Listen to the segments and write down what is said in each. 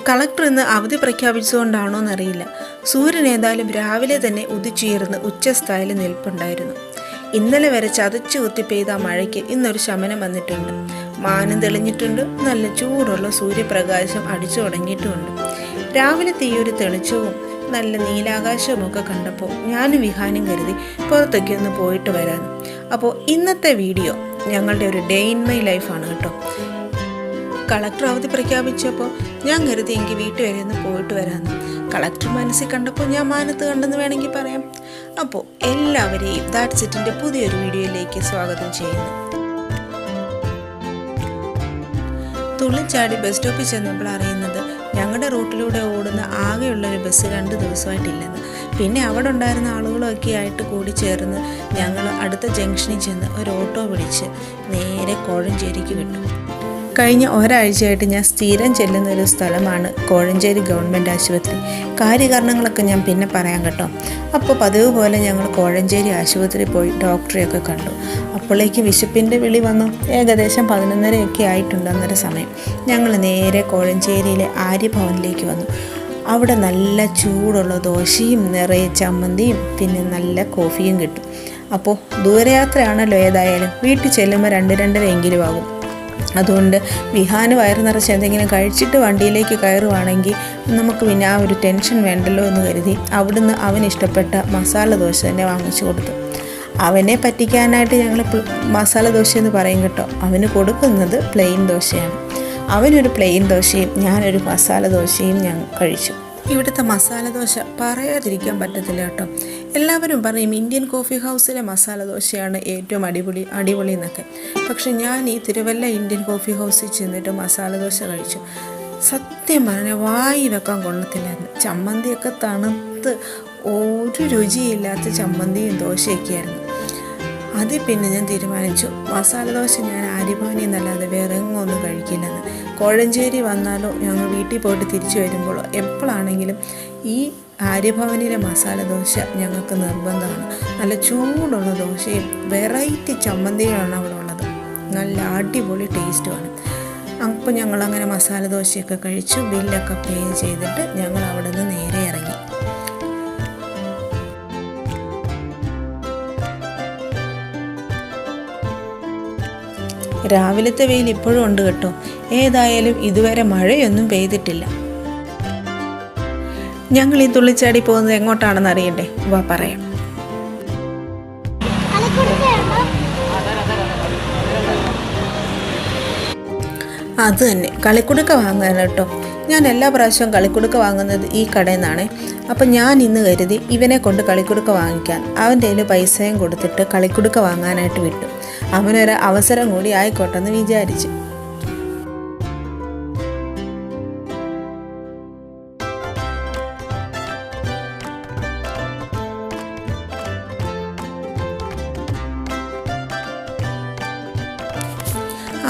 Collector ഇന്ന് അവധി പ്രഖ്യാപിച്ചുകൊണ്ടാണോ എന്നറിയില്ല, സൂര്യൻ ഏതായാലും രാവിലെ തന്നെ ഉദിച്ചുയർന്ന് ഉച്ചസ്ഥായിൽ നിൽപ്പുണ്ടായിരുന്നു. ഇന്നലെ വരെ ചതച്ചു കുത്തി പെയ്ത മഴയ്ക്ക് ഇന്നൊരു ശമനം വന്നിട്ടുണ്ട്. മാനം തെളിഞ്ഞിട്ടുണ്ട്. നല്ല ചൂടുള്ള സൂര്യപ്രകാശം അടിച്ചു തുടങ്ങിയിട്ടുമുണ്ട്. രാവിലത്തെ ഈ ഒരു തെളിച്ചവും നല്ല നീലാകാശവും ഒക്കെ കണ്ടപ്പോൾ ഞാനും വിഹാനും കരുതി പുറത്തൊക്കെ ഒന്ന് പോയിട്ട് വരാമെന്ന്. അപ്പോൾ ഇന്നത്തെ വീഡിയോ ഞങ്ങളുടെ ഒരു ഡേ ഇൻ മൈ ലൈഫാണ് കേട്ടോ. കളക്ടർ അവധി പ്രഖ്യാപിച്ചപ്പോൾ ഞാൻ കരുതി എനിക്ക് വീട്ടിൽ വരെ ഒന്ന് പോയിട്ട് വരാമെന്ന്. കളക്ടർ മനസ്സിൽ കണ്ടപ്പോൾ ഞാൻ മാനത്ത് കണ്ടെന്ന് വേണമെങ്കിൽ പറയാം. അപ്പോൾ എല്ലാവരെയും ദാറ്റ്സ് ഇറ്റിൻ്റെ പുതിയൊരു വീഡിയോയിലേക്ക് സ്വാഗതം ചെയ്യുന്നു. തുള്ളിച്ചാടി ബസ് സ്റ്റോപ്പിൽ ചെന്നപ്പോൾ അറിയുന്നത് ഞങ്ങളുടെ റൂട്ടിലൂടെ ഓടുന്ന ആകെയുള്ളൊരു ബസ് 2 ദിവസമായിട്ടില്ലെന്ന്. പിന്നെ അവിടെ ഉണ്ടായിരുന്ന ആളുകളൊക്കെ ആയിട്ട് കൂടി ചേർന്ന് ഞങ്ങൾ അടുത്ത ജംഗ്ഷനിൽ ചെന്ന് ഒരു ഓട്ടോ പിടിച്ച് നേരെ കോഴഞ്ചേരിക്ക് വിട്ടു. കഴിഞ്ഞ ഒരാഴ്ചയായിട്ട് ഞാൻ സ്ഥിരം ചെല്ലുന്ന ഒരു സ്ഥലമാണ് കോഴഞ്ചേരി ഗവൺമെൻറ് ആശുപത്രി. കാര്യകാരണങ്ങളൊക്കെ ഞാൻ പിന്നെ പറയാം കേട്ടോ. അപ്പോൾ പതിവ് പോലെ ഞങ്ങൾ കോഴഞ്ചേരി ആശുപത്രിയിൽ പോയി ഡോക്ടറെയൊക്കെ കണ്ടു. അപ്പോഴേക്കും വിശപ്പിൻ്റെ വിളി വന്നു. ഏകദേശം 11:30 ആയിട്ടുണ്ട് അന്നേരം സമയം. ഞങ്ങൾ നേരെ കോഴഞ്ചേരിയിലെ ആര്യഭവനിലേക്ക് വന്നു. അവിടെ നല്ല ചൂടുള്ള ദോശയും നിറയെ ചമ്മന്തിയും പിന്നെ നല്ല കോഫിയും കിട്ടും. അപ്പോൾ ദൂരയാത്രയാണല്ലോ, ഏതായാലും വീട്ടിൽ ചെല്ലുമ്പോൾ 2-2:30 ആകും. അതുകൊണ്ട് വിഹാന് വയറ് നിറച്ച് എന്തെങ്കിലും കഴിച്ചിട്ട് വണ്ടിയിലേക്ക് കയറുവാണെങ്കിൽ നമുക്ക് പിന്നെ ആ ഒരു ടെൻഷൻ വേണ്ടല്ലോ എന്ന് കരുതി അവിടുന്ന് അവന് ഇഷ്ടപ്പെട്ട മസാല ദോശ തന്നെ വാങ്ങിച്ചു കൊടുത്തു. അവനെ പറ്റിക്കാനായിട്ട് ഞങ്ങൾ മസാല ദോശ എന്ന് പറയും കേട്ടോ. അവന് കൊടുക്കുന്നത് പ്ലെയിൻ ദോശയാണ്. അവനൊരു പ്ലെയിൻ ദോശയും ഞാനൊരു മസാല ദോശയും ഞാൻ കഴിച്ചു. ഇവിടുത്തെ മസാല ദോശ പറയാതിരിക്കാൻ പറ്റത്തില്ല കേട്ടോ. എല്ലാവരും പറയും ഇന്ത്യൻ കോഫി ഹൗസിലെ മസാല ദോശയാണ് ഏറ്റവും അടിപൊളി എന്നൊക്കെ. പക്ഷെ ഞാൻ ഈ തിരുവല്ല ഇന്ത്യൻ കോഫി ഹൗസിൽ ചെന്നിട്ട് മസാല ദോശ കഴിച്ചു. സത്യം പറഞ്ഞാൽ വായി വെക്കാൻ കൊള്ളത്തില്ലായിരുന്നു. ചമ്മന്തിയൊക്കെ തണുത്ത് ഒരു രുചിയില്ലാത്ത ചമ്മന്തിയും ദോശയൊക്കെയായിരുന്നു. അതിൽ പിന്നെ ഞാൻ തീരുമാനിച്ചു മസാല ദോശ ഞാൻ ആര്യഭവനിൽ നിന്നല്ലാതെ വേറെ എങ്ങൊന്നും കഴിക്കില്ലെന്ന്. കോഴഞ്ചേരി വന്നാലോ ഞങ്ങൾ വീട്ടിൽ പോയിട്ട് തിരിച്ചു വരുമ്പോഴോ എപ്പോഴാണെങ്കിലും ഈ ആര്യഭവനിലെ മസാല ദോശ ഞങ്ങൾക്ക് നിർബന്ധമാണ്. നല്ല ചൂടുള്ള ദോശയും വെറൈറ്റി ചമ്മന്തികളാണ് അവിടെ ഉള്ളത്. നല്ല അടിപൊളി ടേസ്റ്റുമാണ്. അപ്പോൾ ഞങ്ങളങ്ങനെ മസാല ദോശയൊക്കെ കഴിച്ചു. ബില്ലൊക്കെ പേ ചെയ്തിട്ട് ഞങ്ങൾ അവിടെ നിന്ന് നേരെ ഇറങ്ങി. രാവിലത്തെ വെയിൽ ഇപ്പോഴും ഉണ്ട് കേട്ടോ. ഏതായാലും ഇതുവരെ മഴയൊന്നും പെയ്തിട്ടില്ല. ഞങ്ങൾ ഈ തുള്ളിച്ചാടി പോകുന്നത് എങ്ങോട്ടാണെന്ന് അറിയണ്ടേ? വാ പറയാം. അത് തന്നെ, കളിക്കുടുക്ക വാങ്ങാൻ കേട്ടോ. ഞാൻ എല്ലാ പ്രാവശ്യവും കളിക്കുടുക്ക വാങ്ങുന്നത് ഈ കടയിൽ നിന്നാണ്. അപ്പം ഞാൻ ഇന്ന് കരുതി ഇവനെ കൊണ്ട് കളിക്കുടുക്ക വാങ്ങിക്കാൻ അവൻ്റെ കയ്യിൽ പൈസയും കൊടുത്തിട്ട് കളിക്കുടുക്ക വാങ്ങാനായിട്ട് വിട്ടു. അവനൊരു അവസരം കൂടി ആയിക്കോട്ടെന്ന് വിചാരിച്ചു.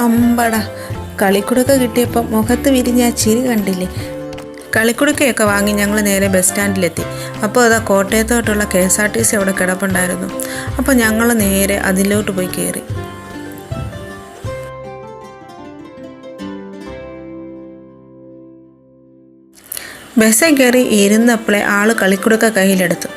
അമ്പട, കളിക്കുടുക്ക കിട്ടിയപ്പോൾ മുഖത്ത് വിരിഞ്ഞ ആ ചിരി കണ്ടില്ലേ? കളിക്കുടുക്കയൊക്കെ വാങ്ങി ഞങ്ങൾ നേരെ ബസ് സ്റ്റാൻഡിലെത്തി. അപ്പോൾ അതാ കോട്ടയത്തോട്ടുള്ള KSRTC അവിടെ കിടപ്പുണ്ടായിരുന്നു. അപ്പോൾ ഞങ്ങൾ നേരെ അതിലോട്ട് പോയി കയറി. ബസ്സിൽ കയറി ഇരുന്നപ്പോഴേ ആൾ കളിക്കുടുക്ക കയ്യിലെടുത്തു.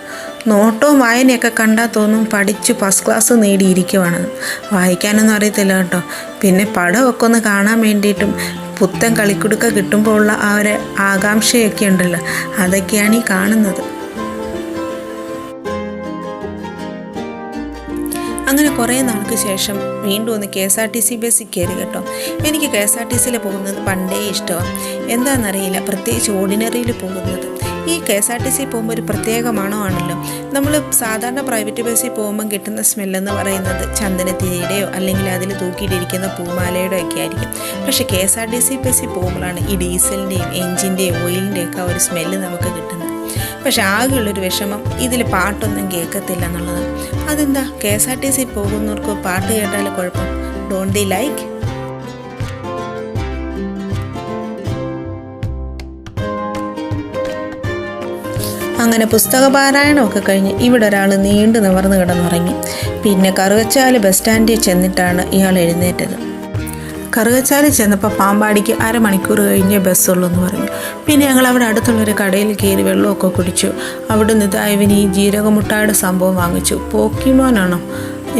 നോട്ടവും വായനയൊക്കെ കണ്ടാൽ തോന്നും പഠിച്ച് ഫസ്റ്റ് ക്ലാസ് നേടിയിരിക്കുവാണെന്ന്. വായിക്കാനൊന്നും അറിയത്തില്ല കേട്ടോ. പിന്നെ പടമൊക്കെ ഒന്ന് കാണാൻ വേണ്ടിയിട്ടും പുത്തൻ കളിക്കുടുക്ക കിട്ടുമ്പോൾ ഉള്ള ആ ഒരു ആകാംക്ഷയൊക്കെ ഉണ്ടല്ലോ, അതൊക്കെയാണ് ഈ കാണുന്നത്. അങ്ങനെ കുറേ നാൾക്ക് ശേഷം വീണ്ടും ഒന്ന് KSRTC ബസ്സിൽ കയറി കേട്ടോ. എനിക്ക് KSRTCയിൽ പോകുന്നത് പണ്ടേ ഇഷ്ടമാണ്. എന്താണെന്നറിയില്ല, പ്രത്യേകിച്ച് ഓർഡിനറിയിൽ പോകുന്നത്. ഈ KSRTC പോകുമ്പോൾ ഒരു പ്രത്യേക മണമാണല്ലോ. നമ്മൾ സാധാരണ പ്രൈവറ്റ് ബസ്സിൽ പോകുമ്പം കിട്ടുന്ന സ്മെല്ലെന്ന് പറയുന്നത് ചന്ദനത്തിരിയുടെയോ അല്ലെങ്കിൽ അതിൽ തൂക്കിയിട്ടിരിക്കുന്ന പൂമാലയുടെ ഒക്കെ ആയിരിക്കും. പക്ഷേ KSRTC ബസ്സിൽ പോകുമ്പോഴാണ് ഈ ഡീസലിൻ്റെയും എൻജിൻ്റെയും ഓയിലിൻ്റെയും ഒക്കെ ഒരു സ്മെല്ല് നമുക്ക് കിട്ടുന്നത്. പക്ഷെ ആകെയുള്ളൊരു വിഷമം ഇതിൽ പാട്ടൊന്നും കേൾക്കത്തില്ല എന്നുള്ളത്. അതെന്താ? KSRTC പോകുന്നവർക്ക് പാട്ട് കേട്ടാൽ കുഴപ്പം? Don't the like? അങ്ങനെ പുസ്തക പാരായണമൊക്കെ കഴിഞ്ഞ് ഇവിടെ ഒരാൾ നീണ്ടു നിവർന്ന് കിടന്നുറങ്ങി. പിന്നെ കറുവച്ചാൽ ബസ് സ്റ്റാൻഡിൽ ചെന്നിട്ടാണ് ഇയാൾ എഴുന്നേറ്റത്. കറുകച്ചാലിൽ ചെന്നപ്പോൾ പാമ്പാടിക്ക് അരമണിക്കൂർ കഴിഞ്ഞേ ബസ്സുള്ളൂ എന്ന് പറഞ്ഞു. പിന്നെ ഞങ്ങൾ അവിടെ അടുത്തുള്ളൊരു കടയിൽ കയറി വെള്ളമൊക്കെ കുടിച്ചു. അവിടെ നിന്ന് ഇവന് ഈ ജീരകമുട്ടായുടെ സംഭവം വാങ്ങിച്ചു. പോക്കിമോനാണോ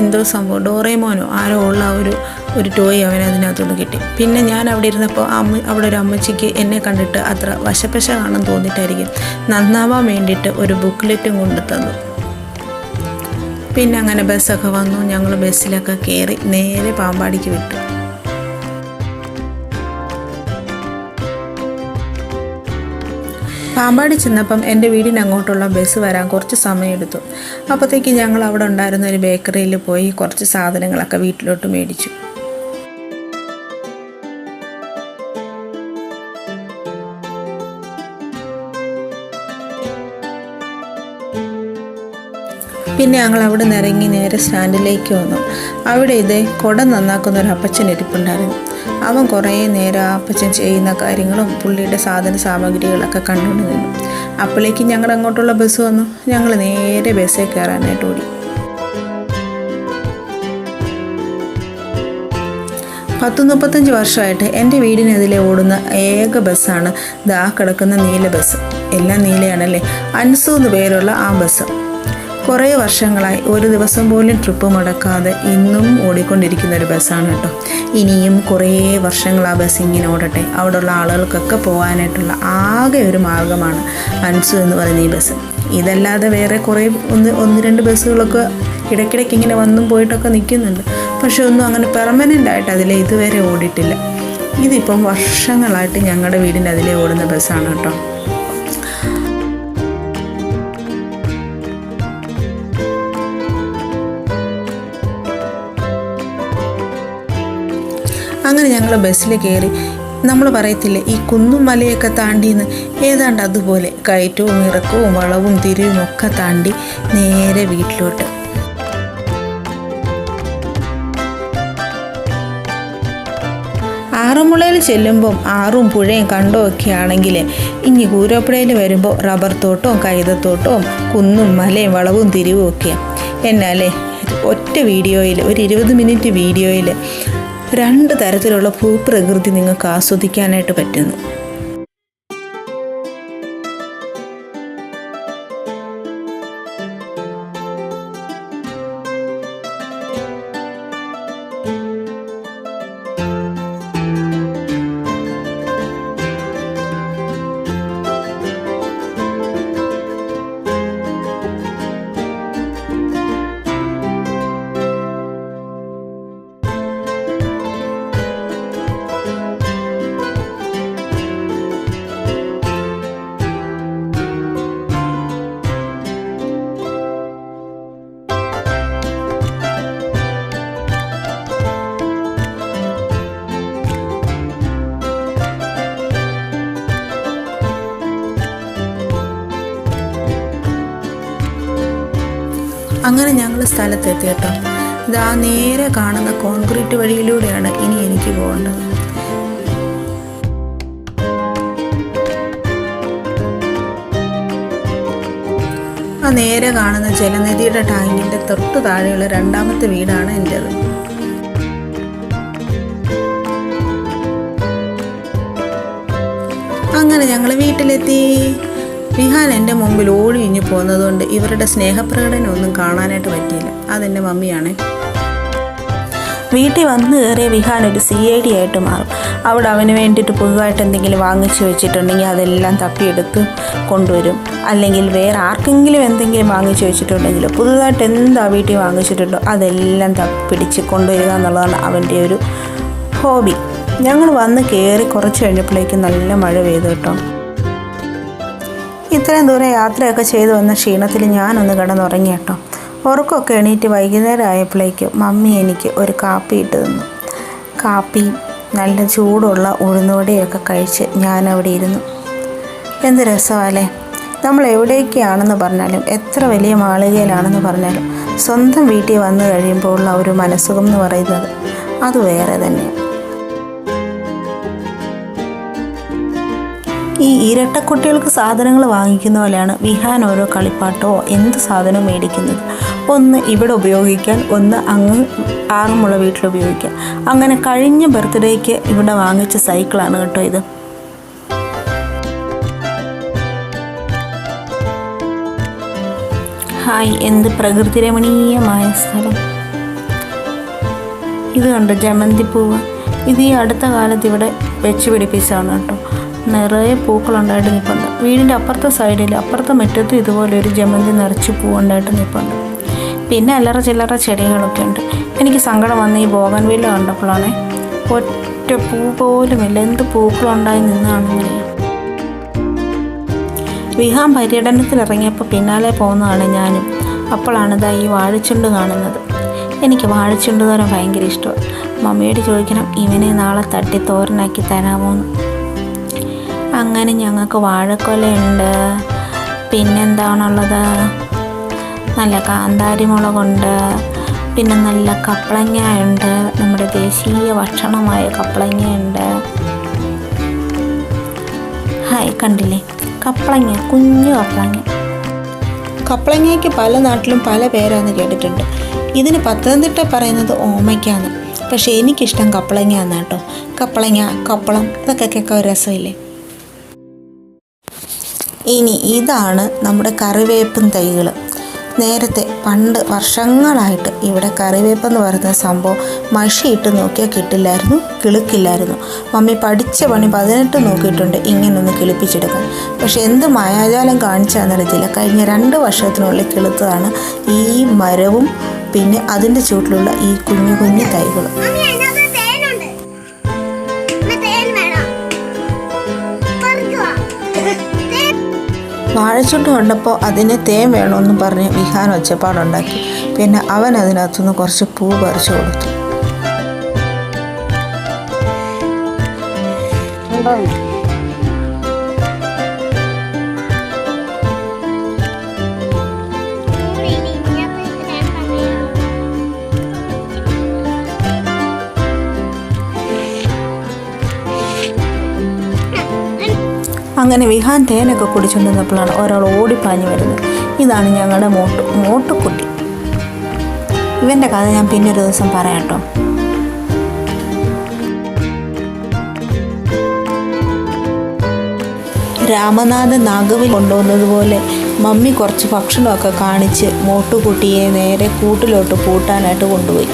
എന്തോ സംഭവം, ഡോറേമോനോ ആരോ ഉള്ള ഒരു ടോയ് അവൻ അതിനകത്തുനിന്ന് കിട്ടി. പിന്നെ ഞാൻ അവിടെ ഇരുന്നപ്പോൾ അവിടെ ഒരു അമ്മച്ചിക്ക് എന്നെ കണ്ടിട്ട് അത്ര വശപ്പശ കാണാൻ തോന്നിയിട്ടായിരിക്കും നന്നാവാൻ വേണ്ടിയിട്ട് ഒരു ബുക്ക്ലെറ്റും കൊണ്ടു തന്നു. പിന്നെ അങ്ങനെ ബസ്സൊക്കെ വന്നു. ഞങ്ങൾ ബസ്സിലൊക്കെ കയറി നേരെ പാമ്പാടിക്ക് വിട്ടു. പാമ്പാടി ചെന്നപ്പം എൻ്റെ വീടിന് അങ്ങോട്ടുള്ള ബസ് വരാൻ കുറച്ച് സമയമെടുത്തു. അപ്പോഴത്തേക്ക് ഞങ്ങൾ അവിടെ ഉണ്ടായിരുന്ന ഒരു ബേക്കറിയിൽ പോയി കുറച്ച് സാധനങ്ങളൊക്കെ വീട്ടിലോട്ട് മേടിച്ചു. പിന്നെ ഞങ്ങൾ അവിടെ നിന്ന് ഇറങ്ങി നേരെ സ്റ്റാൻഡിലേക്ക് വന്നു. അവിടെ കുട നന്നാക്കുന്ന ഒരു അപ്പച്ചൻ ഇരിപ്പുണ്ടായിരുന്നു. അവൻ കുറേ നേരം ആ അപ്പച്ചൻ ചെയ്യുന്ന കാര്യങ്ങളും പുള്ളിയുടെ സാധന സാമഗ്രികളൊക്കെ കണ്ടുകൊണ്ട് നിന്നു. അപ്പോഴേക്കും ഞങ്ങളുടെ അങ്ങോട്ടുള്ള ബസ് വന്നു. ഞങ്ങൾ നേരെ ബസ്സിൽ കയറാനായിട്ട് ഓടി. 10-35 വർഷമായിട്ട് എൻ്റെ വീടിനെതിരെ ഓടുന്ന ഏക ബസ്സാണ് ദാ കിടക്കുന്ന നീല ബസ്. എല്ലാം നീലയാണല്ലേ, അൻസു എന്ന് പേരുള്ള ആ ബസ്. കുറേ വർഷങ്ങളായി ഒരു ദിവസം പോലും ട്രിപ്പ് മുടക്കാതെ ഇന്നും ഓടിക്കൊണ്ടിരിക്കുന്ന ഒരു ബസ്സാണ് കേട്ടോ. ഇനിയും കുറേ വർഷങ്ങൾ ആ ബസ് ഇങ്ങനെ ഓടട്ടെ. അവിടെയുള്ള ആളുകൾക്കൊക്കെ പോകാനായിട്ടുള്ള ആകെ ഒരു മാർഗ്ഗമാണ് അൻസു എന്ന് പറയുന്ന ഈ ബസ്. ഇതല്ലാതെ വേറെ കുറേ ഒന്ന് രണ്ട് ബസ്സുകളൊക്കെ ഇടയ്ക്കിടയ്ക്ക് ഇങ്ങനെ വന്നും പോയിട്ടൊക്കെ നിൽക്കുന്നുണ്ട്. പക്ഷെ ഒന്നും അങ്ങനെ പെർമനൻ്റായിട്ട് അതിലെ ഇതുവരെ ഓടിയിട്ടില്ല. ഇതിപ്പം വർഷങ്ങളായിട്ട് ഞങ്ങളുടെ വീടിൻ്റെ അതിലെ ഓടുന്ന ബസ്സാണ് കേട്ടോ. അങ്ങനെ ഞങ്ങൾ ബസ്സിൽ കയറി. നമ്മൾ പറയത്തില്ലേ ഈ കുന്നും മലയൊക്കെ താണ്ടിന്ന്, ഏതാണ്ട് അതുപോലെ കയറ്റവും ഇറക്കവും വളവും തിരിവും ഒക്കെ താണ്ടി നേരെ വീട്ടിലോട്ട്. ആറന്മുളയിൽ ചെല്ലുമ്പം ആറും പുഴയും കണ്ടോ ഒക്കെ ആണെങ്കിൽ ഇനി കൂരപ്പുഴയിൽ വരുമ്പോൾ റബ്ബർ തോട്ടവും കൈതത്തോട്ടവും കുന്നും മലയും വളവും തിരിവും ഒക്കെയാണ്. എന്നാലേ ഒറ്റ വീഡിയോയിൽ ഒരു 20 മിനിറ്റ് വീഡിയോയിൽ 2 തരത്തിലുള്ള ഭൂപ്രകൃതി നിങ്ങൾക്ക് ആസ്വദിക്കാനായിട്ട് പറ്റുന്നു. അങ്ങനെ ഞങ്ങൾ സ്ഥലത്തെത്തി കേട്ടോ. ഇതാ നേരെ കാണുന്ന കോൺക്രീറ്റ് വഴിയിലൂടെയാണ് ഇനി എനിക്ക് പോകേണ്ടത്. ആ നേരെ കാണുന്ന ജലനിധിയുടെ ടാങ്കിൻ്റെ തൊട്ട് താഴെയുള്ള 2ാമത്തെ വീടാണ് എൻ്റേത്. അങ്ങനെ ഞങ്ങൾ വീട്ടിലെത്തി. വിഹാൻ എൻ്റെ മുമ്പിൽ ഓടിഞ്ഞു പോകുന്നതുകൊണ്ട് ഇവരുടെ സ്നേഹപ്രകടനം ഒന്നും കാണാനായിട്ട് പറ്റിയില്ല. അതെൻ്റെ മമ്മിയാണ്. വീട്ടിൽ വന്ന് കയറിയ വിഹാൻ ഒരു CID ആയിട്ട് മാറും. അവിടെ അവന് വേണ്ടിയിട്ട് പുതുതായിട്ട് എന്തെങ്കിലും വാങ്ങിച്ചു വെച്ചിട്ടുണ്ടെങ്കിൽ അതെല്ലാം തപ്പിയെടുത്ത് കൊണ്ടുവരും. അല്ലെങ്കിൽ വേറെ ആർക്കെങ്കിലും എന്തെങ്കിലും വാങ്ങിച്ചു വെച്ചിട്ടുണ്ടെങ്കിൽ പുതുതായിട്ട് എന്താ വീട്ടിൽ വാങ്ങിച്ചിട്ടുണ്ടോ അതെല്ലാം തപ്പിടിച്ച് കൊണ്ടുവരിക എന്നുള്ളതാണ് അവൻ്റെ ഒരു ഹോബി. ഞങ്ങൾ വന്ന് കയറി കുറച്ച് കഴിഞ്ഞപ്പോഴേക്കും നല്ല മഴ പെയ്തു കേട്ടോ. ഇത്രയും ദൂരം യാത്രയൊക്കെ ചെയ്തു വന്ന ക്ഷീണത്തിൽ ഞാനൊന്ന് കിടന്നുറങ്ങി കേട്ടോ. ഉറക്കമൊക്കെ എണീറ്റ് വൈകുന്നേരം ആയപ്പോഴേക്കും മമ്മി എനിക്ക് ഒരു കാപ്പി ഇട്ട് തന്നു. കാപ്പി നല്ല ചൂടുള്ള ഉഴുന്നുവടയൊക്കെ കഴിച്ച് ഞാനവിടെ ഇരുന്നു. എന്ത് രസമല്ലേ. നമ്മൾ എവിടേക്കാണെന്ന് പറഞ്ഞാലും എത്ര വലിയ മാളികയിലാണെന്ന് പറഞ്ഞാലും സ്വന്തം വീട്ടിൽ വന്നു കഴിയുമ്പോൾ ഉള്ള ഒരു മനസ്സുഖം എന്ന് പറയുന്നത് അത് വേറെ തന്നെയാണ്. ഈ ഇരട്ടക്കുട്ടികൾക്ക് സാധനങ്ങൾ വാങ്ങിക്കുന്ന പോലെയാണ് വിഹാൻ ഓരോ കളിപ്പാട്ടോ എന്ത് സാധനവും മേടിക്കുന്നത്. ഒന്ന് ഇവിടെ ഉപയോഗിക്കാൻ, ഒന്ന് ആങ്ങുമുള്ള വീട്ടിൽ ഉപയോഗിക്കാൻ. അങ്ങനെ കഴിഞ്ഞ ബർത്ത്ഡേക്ക് ഇവിടെ വാങ്ങിച്ച സൈക്കിളാണ് കേട്ടോ ഇത്. ഹായ്, എന്ത് പ്രകൃതി രമണീയമായ സ്ഥലം. ഇത് കണ്ടോ ജമന്തിപ്പൂവ്. ഇത് ഈ അടുത്ത കാലത്ത് ഇവിടെ വെച്ച് പിടിപ്പിച്ചതാണ് കേട്ടോ. നിറയെ പൂക്കളുണ്ടായിട്ട് നിൽപ്പുണ്ട്. വീടിൻ്റെ അപ്പുറത്തെ സൈഡിൽ അപ്പുറത്തെ മുറ്റത്തും ഇതുപോലെ ഒരു ജമന്തി നിറച്ച് പൂവുണ്ടായിട്ട് നിൽപ്പുണ്ട്. പിന്നെ അല്ലറ ചില്ലറ ചെടികളൊക്കെ ഉണ്ട്. എനിക്ക് സങ്കടം വന്ന് ഈ ബോഗൺവില്ല കണ്ടപ്പോഴാണ്. ഒറ്റ പൂ പോലുമില്ല. എന്ത് പൂക്കളുണ്ടായി നിന്നാണെന്നറിയാം. വിഹാൻ പര്യടനത്തിലിറങ്ങിയപ്പോൾ പിന്നാലെ പോകുന്നതാണ് ഞാനും. അപ്പോഴാണിതാ ഈ വാഴച്ചുണ്ട് കാണുന്നത്. എനിക്ക് വാഴച്ചുണ്ട് തോരൻ ഭയങ്കര ഇഷ്ടമാണ്. മമ്മിയോട് ചോദിക്കണം ഇവനെ നാളെ തട്ടി തോരനാക്കി തരാമോന്ന്. അങ്ങനെ ഞങ്ങൾക്ക് വാഴക്കൊലയുണ്ട്. പിന്നെന്താണുള്ളത്, നല്ല കാന്താരി മുളകുണ്ട്. പിന്നെ നല്ല കപ്പളങ്ങയുണ്ട്. നമ്മുടെ ദേശീയ ഭക്ഷണമായ കപ്പളങ്ങയുണ്ട്. ഹായ്, കണ്ടില്ലേ കപ്പളങ്ങ, കുഞ്ഞു കപ്പളങ്ങ. കപ്പളങ്ങയ്ക്ക് പല നാട്ടിലും പല പേരാന്ന് കേട്ടിട്ടുണ്ട്. ഇതിന് പത്തനംതിട്ട പറയുന്നത് ഓമയ്ക്കാന്ന്. പക്ഷേ എനിക്കിഷ്ടം കപ്പളങ്ങ എന്നാണ് കേട്ടോ. കപ്പളങ്ങ, കപ്പളം ഇതൊക്കെ കേൾക്കാൻ രസമില്ലേ. ഇനി ഇതാണ് നമ്മുടെ കറിവേപ്പും തൈകൾ. നേരത്തെ പണ്ട് വർഷങ്ങളായിട്ട് ഇവിടെ കറിവേപ്പെന്ന് പറയുന്ന സംഭവം മഷിയിട്ട് നോക്കിയാൽ കിട്ടില്ലായിരുന്നു, കിളുക്കില്ലായിരുന്നു. മമ്മി പഠിച്ച പണി 18 നോക്കിയിട്ടുണ്ട് ഇങ്ങനൊന്ന് കിളിപ്പിച്ചെടുക്കാൻ. പക്ഷെ എന്ത് മായാജാലം കാണിച്ചാന്നറിയത്തില്ല. കഴിഞ്ഞ 2 വർഷത്തിനുള്ളിൽ കിളുത്തതാണ് ഈ മരവും പിന്നെ അതിൻ്റെ ചുവട്ടിലുള്ള ഈ കുഞ്ഞു കുഞ്ഞു തൈകളും. വാഴച്ചുണ്ട് കണ്ടപ്പോൾ അതിന് തേൻ വേണമെന്ന് പറഞ്ഞ് വിഹാൻ ഒച്ചപ്പാടുണ്ടാക്കി. പിന്നെ അവൻ അതിനകത്തുനിന്ന് കുറച്ച് പൂ പറിച്ചു കൊടുത്തു. അങ്ങനെ വിഹാൻ തേനൊക്കെ കുടിച്ചുകൊണ്ടിരുന്നപ്പോഴാണ് ഒരാൾ ഓടിപ്പാഞ്ഞു വരുന്നത്. ഇതാണ് ഞങ്ങളുടെ മോട്ടുക്കുട്ടി. ഇവൻ്റെ കഥ ഞാൻ പിന്നെ ഒരു ദിവസം പറയാം കേട്ടോ. രാമനാഥൻ നാഗവിൽ കൊണ്ടുവന്നതുപോലെ മമ്മി കുറച്ച് ഭക്ഷണമൊക്കെ കാണിച്ച് മോട്ടുക്കുട്ടിയെ നേരെ കൂട്ടിലോട്ട് പൂട്ടാനായിട്ട് കൊണ്ടുപോയി.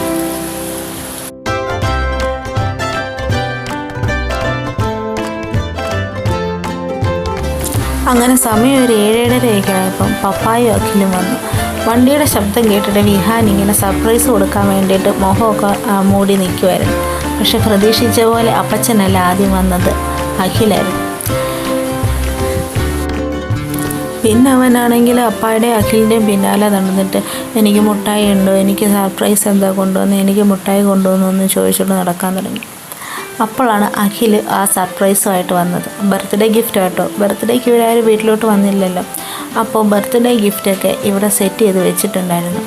അങ്ങനെ സമയം ഒരു 7:30 ആയപ്പം പപ്പായും അഖിലും വന്നു. വണ്ടിയുടെ ശബ്ദം കേട്ടിട്ട് വിഹാൻ ഇങ്ങനെ സർപ്രൈസ് കൊടുക്കാൻ വേണ്ടിയിട്ട് മുഖമൊക്കെ മൂടി നിൽക്കുമായിരുന്നു. പക്ഷെ പ്രതീക്ഷിച്ച പോലെ അപ്പച്ചനല്ല ആദ്യം വന്നത്, അഖിലായിരുന്നു. പിന്നെ അവനാണെങ്കിൽ അപ്പായുടെയും അഖിലിൻ്റെയും പിന്നാലെ നടന്നിട്ട് എനിക്ക് മുട്ടായി ഉണ്ടോ, എനിക്ക് സർപ്രൈസ് എന്താ കൊണ്ടുവന്ന്, എനിക്ക് മുട്ടായി കൊണ്ടുവന്നു ചോദിച്ചുകൊണ്ട് നടക്കാൻ തുടങ്ങി. അപ്പോഴാണ് അഖിൽ ആ സർപ്രൈസുമായിട്ട് വന്നത്. ബർത്ത്ഡേ ഗിഫ്റ്റ് കേട്ടോ. ബർത്ത്ഡേക്ക് ഇവിടെ ആരും വീട്ടിലോട്ട് വന്നില്ലല്ലോ. അപ്പോൾ ബർത്ത്ഡേ ഗിഫ്റ്റൊക്കെ ഇവിടെ സെറ്റ് ചെയ്ത് വെച്ചിട്ടുണ്ടായിരുന്നു.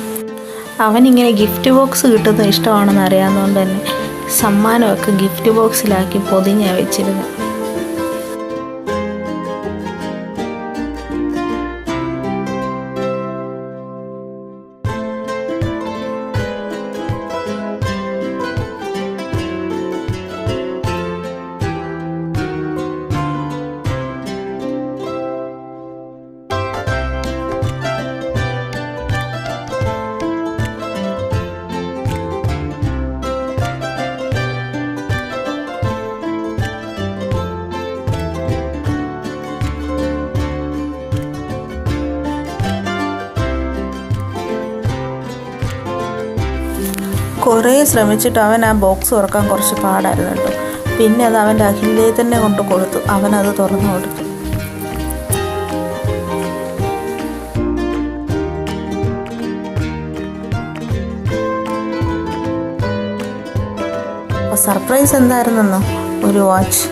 അവനിങ്ങനെ ഗിഫ്റ്റ് ബോക്സ് കിട്ടുന്നത് ഇഷ്ടമാണെന്ന് അറിയാവുന്നതുകൊണ്ട് തന്നെ സമ്മാനമൊക്കെ ഗിഫ്റ്റ് ബോക്സിലാക്കി പൊതിഞ്ഞാണ് വെച്ചിരുന്നത്. കുറേ ശ്രമിച്ചിട്ട് അവൻ ആ ബോക്സ് തുറക്കാൻ കുറച്ച് പാടായിരുന്നു കേട്ടോ. പിന്നെ അത് അവൻ്റെ അഖിലിനെ തന്നെ കൊണ്ട് കൊടുത്തു. അവനത് തുറന്നു കൊടുത്തു. സർപ്രൈസ് എന്തായിരുന്നെന്നോ, ഒരു വാച്ച്.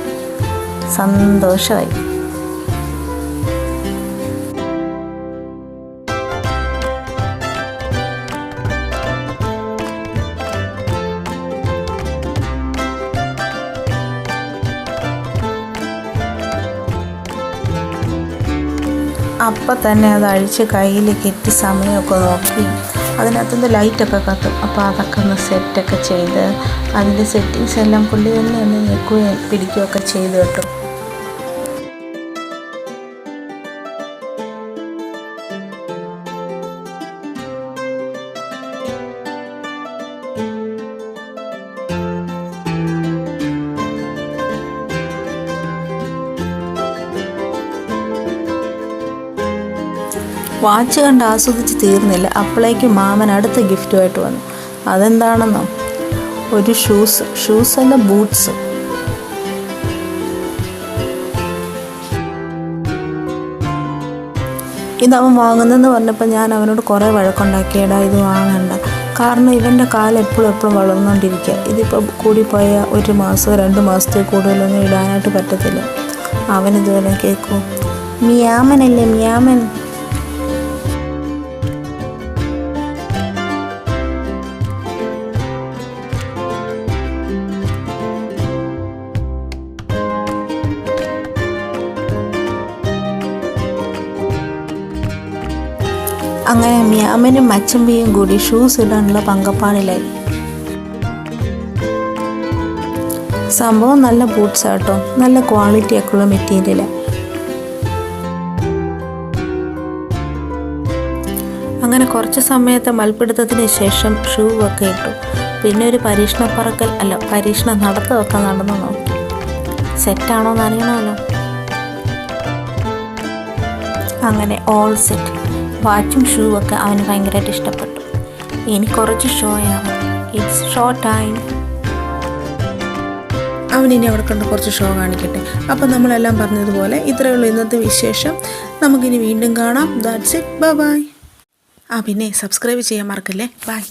സന്തോഷമായി. അപ്പം തന്നെ അത് അഴിച്ച് കയ്യിൽ കെട്ടി സമയമൊക്കെ നോക്കി അതിനകത്തുനിന്ന് ലൈറ്റൊക്കെ കത്തും. അപ്പോൾ അതൊക്കെ ഒന്ന് സെറ്റൊക്കെ ചെയ്ത് അതിൻ്റെ സെറ്റിങ്സ് എല്ലാം പുള്ളി തന്നെ ഒന്ന് ഞെക്കുകയും പിടിക്കുകയൊക്കെ ചെയ്ത് കേട്ടോ. വാച്ച് കണ്ട് ആസ്വദിച്ച് തീർന്നില്ല. അപ്പോഴേക്കും മാമൻ അടുത്ത ഗിഫ്റ്റുമായിട്ട് വന്നു. അതെന്താണെന്നോ, ഒരു ഷൂസല്ല ബൂട്ട്സ്. ഇതവൻ വാങ്ങുന്നെന്ന് പറഞ്ഞപ്പോൾ ഞാൻ അവനോട് കുറേ വഴക്കുണ്ടാക്കിയടാ, ഇത് വാങ്ങണ്ട, കാരണം ഇവൻ്റെ കാലം എപ്പോഴും വളർന്നുകൊണ്ടിരിക്കുക. ഇതിപ്പോൾ കൂടിപ്പോയ 1 മാസമോ 2 മാസത്തിൽ കൂടുതലൊന്നും ഇടാനായിട്ട് പറ്റത്തില്ല. അവനിതുപോലെ കേൾക്കും, മിയാമനല്ലേ മിയാമൻ. അങ്ങനെ മ്യാമനും മച്ചമ്പിയും കൂടി ഷൂസ് ഇടാനുള്ള പങ്കപ്പാടിലായി. സംഭവം നല്ല ബൂട്ട്സ് ആട്ടോ, നല്ല ക്വാളിറ്റി ഒക്കെയുള്ള മെറ്റീരിയലാണ്. അങ്ങനെ കുറച്ച് സമയത്തെ മൽപ്പിടുത്തത്തിന് ശേഷം ഷൂ ഒക്കെ ഇട്ടു. പിന്നെ ഒരു പരീക്ഷണ നടത്തമൊക്കെ നടന്നു നോക്കി. സെറ്റാണോ എന്ന് അറിയണമല്ലോ. അങ്ങനെ ഓൾ സെറ്റ്. വാച്ചും ഷൂ ഒക്കെ അവന് ഭയങ്കരമായിട്ട് ഇഷ്ടപ്പെട്ടു. ഇനി കുറച്ച് ഷോയാണ്. It's show time. അവനിനി അവിടെ കണ്ട് കുറച്ച് ഷോ കാണിക്കട്ടെ. അപ്പം നമ്മളെല്ലാം പറഞ്ഞതുപോലെ ഇത്രയേ ഉള്ളൂ ഇന്നത്തെ വിശേഷം. നമുക്കിനി വീണ്ടും കാണാം. That's it. ബൈ. പിന്നെ സബ്സ്ക്രൈബ് ചെയ്യാൻ മറക്കല്ലേ. ബൈ.